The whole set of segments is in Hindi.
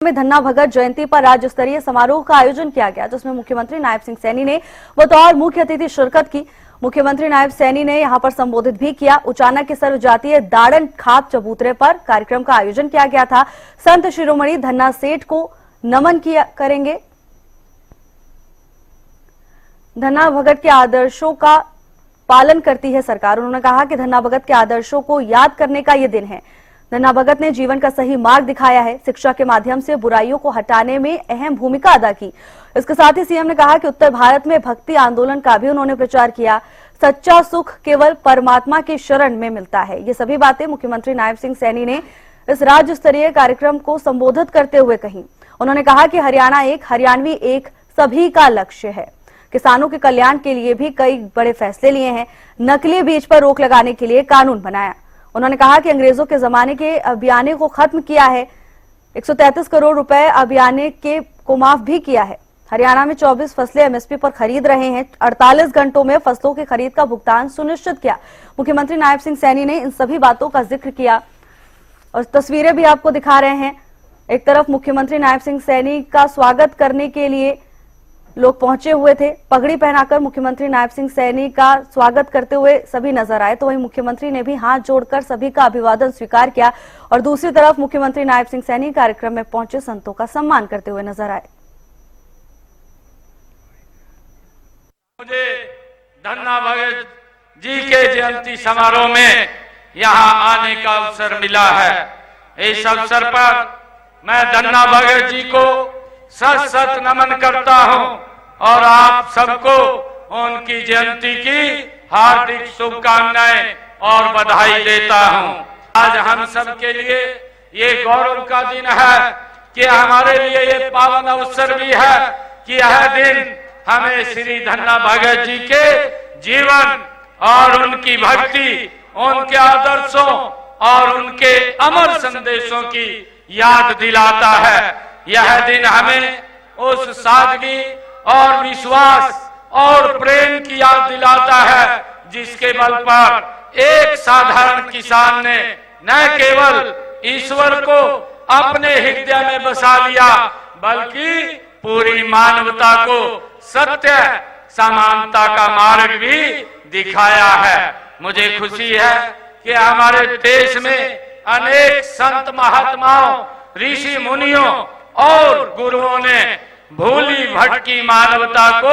में धन्ना भगत जयंती पर राज्य स्तरीय समारोह का आयोजन किया गया, जिसमें मुख्यमंत्री नायब सिंह सैनी ने बतौर मुख्य अतिथि शिरकत की। मुख्यमंत्री नायब सैनी ने यहां पर संबोधित भी किया। उचाना के सर्वजातीय दाड़न खाप चबूतरे पर कार्यक्रम का आयोजन किया गया था। संत शिरोमणि धन्ना सेठ को नमन करेंगे। धन्ना भगत के आदर्शों का पालन करती है सरकार। उन्होंने कहा कि धन्ना भगत के आदर्शों को याद करने का ये दिन है। धन्ना भगत ने जीवन का सही मार्ग दिखाया है। शिक्षा के माध्यम से बुराइयों को हटाने में अहम भूमिका अदा की। इसके साथ ही सीएम ने कहा कि उत्तर भारत में भक्ति आंदोलन का भी उन्होंने प्रचार किया। सच्चा सुख केवल परमात्मा की शरण में मिलता है। ये सभी बातें मुख्यमंत्री नायब सिंह सैनी ने इस राज्य स्तरीय कार्यक्रम को संबोधित करते हुए कही। उन्होंने कहा कि हरियाणा एक, हरियाणवी एक सभी का लक्ष्य है। किसानों के कल्याण के लिए भी कई बड़े फैसले लिए हैं। नकली बीज पर रोक लगाने के लिए कानून बनाया। उन्होंने कहा कि अंग्रेजों के जमाने के अभियाने को खत्म किया है। 133 करोड़ रुपए अभियाने के को माफ भी किया है। हरियाणा में 24 फसलें एमएसपी पर खरीद रहे हैं। 48 घंटों में फसलों की खरीद का भुगतान सुनिश्चित किया। मुख्यमंत्री नायब सिंह सैनी ने इन सभी बातों का जिक्र किया और तस्वीरें भी आपको दिखा रहे हैं। एक तरफ मुख्यमंत्री नायब सिंह सैनी का स्वागत करने के लिए लोग पहुंचे हुए थे। पगड़ी पहनाकर मुख्यमंत्री नायब सिंह सैनी का स्वागत करते हुए सभी नजर आए, तो वहीं मुख्यमंत्री ने भी हाथ जोड़कर सभी का अभिवादन स्वीकार किया और दूसरी तरफ मुख्यमंत्री नायब सिंह सैनी कार्यक्रम में पहुंचे संतों का सम्मान करते हुए नजर आए। मुझे धन्ना भगत जी के जयंती समारोह में यहां आने का अवसर मिला है। इस अवसर पर मैं धन्ना भगत जी को सत सत नमन करता हूं और आप सबको उनकी जयंती की हार्दिक शुभकामनाएं और बधाई देता हूं। आज हम सब के लिए ये गौरव का दिन है कि हमारे लिए ये पावन अवसर भी है कि यह दिन हमें श्री धन्ना भगत जी के जीवन और उनकी भक्ति, उनके आदर्शों और उनके अमर संदेशों की याद दिलाता है। यह दिन हमें उस सादगी और विश्वास और प्रेम की याद दिलाता है जिसके बल पर एक साधारण किसान ने न केवल ईश्वर को अपने हृदय में बसा लिया बल्कि पूरी मानवता को सत्य समानता का मार्ग भी दिखाया है। मुझे खुशी है कि हमारे देश में अनेक संत महात्माओं, ऋषि मुनियों और गुरुओं ने भूली भटकी मानवता को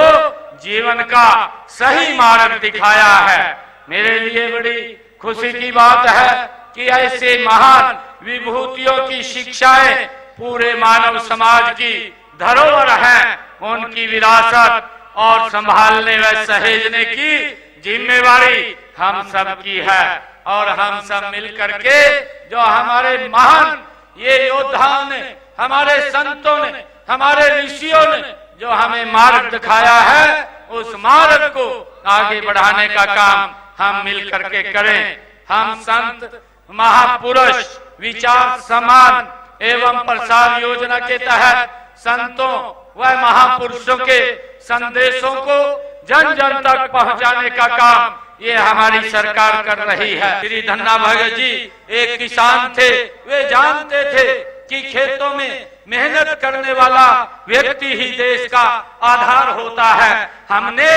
जीवन का सही मार्ग दिखाया है। मेरे लिए बड़ी खुशी की बात है कि ऐसे महान विभूतियों की शिक्षाएं पूरे मानव समाज की धरोहर हैं। उनकी विरासत और संभालने व सहेजने की जिम्मेवारी हम सब की है और हम सब मिलकर के जो हमारे महान ये योद्धाओं ने, हमारे संतों ने, हमारे ऋषियों ने जो हमें मार्ग दिखाया है, उस मार्ग को आगे बढ़ाने का काम हम मिलकर के करें। हम संत महापुरुष विचार सम्मान एवं प्रसार योजना के तहत संतों व महापुरुषों के संदेशों को जन जन तक पहुंचाने का काम ये हमारी सरकार कर रही है। श्री धन्ना भगत जी एक किसान थे। वे जानते थे कि खेतों में मेहनत करने वाला व्यक्ति ही देश का आधार होता है। हमने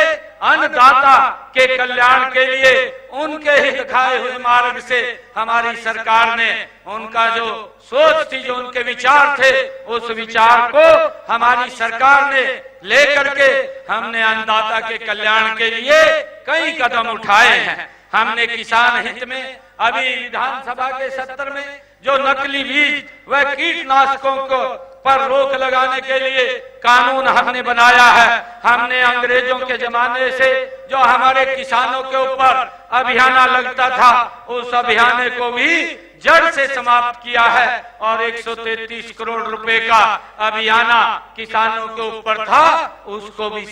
अन्नदाता के कल्याण के लिए उनके ही दिखाए हुए मार्ग से हमारी सरकार ने उनका जो सोच थी, जो उनके विचार थे, उस विचार को हमारी सरकार ने लेकर के हमने अन्नदाता के कल्याण के लिए कई कदम उठाए हैं। हमने किसान हित में अभी विधानसभा के सत्र में जो नकली बीज व कीटनाशकों को पर रोक लगाने के लिए कानून हमने बनाया है। हमने अंग्रेजों के जमाने से जो हमारे किसानों के ऊपर अभियान लगता था, उस अभियान को भी जड़ से समाप्त किया है और 133 करोड़ रुपए का अभियान किसानों के ऊपर था, उसको भी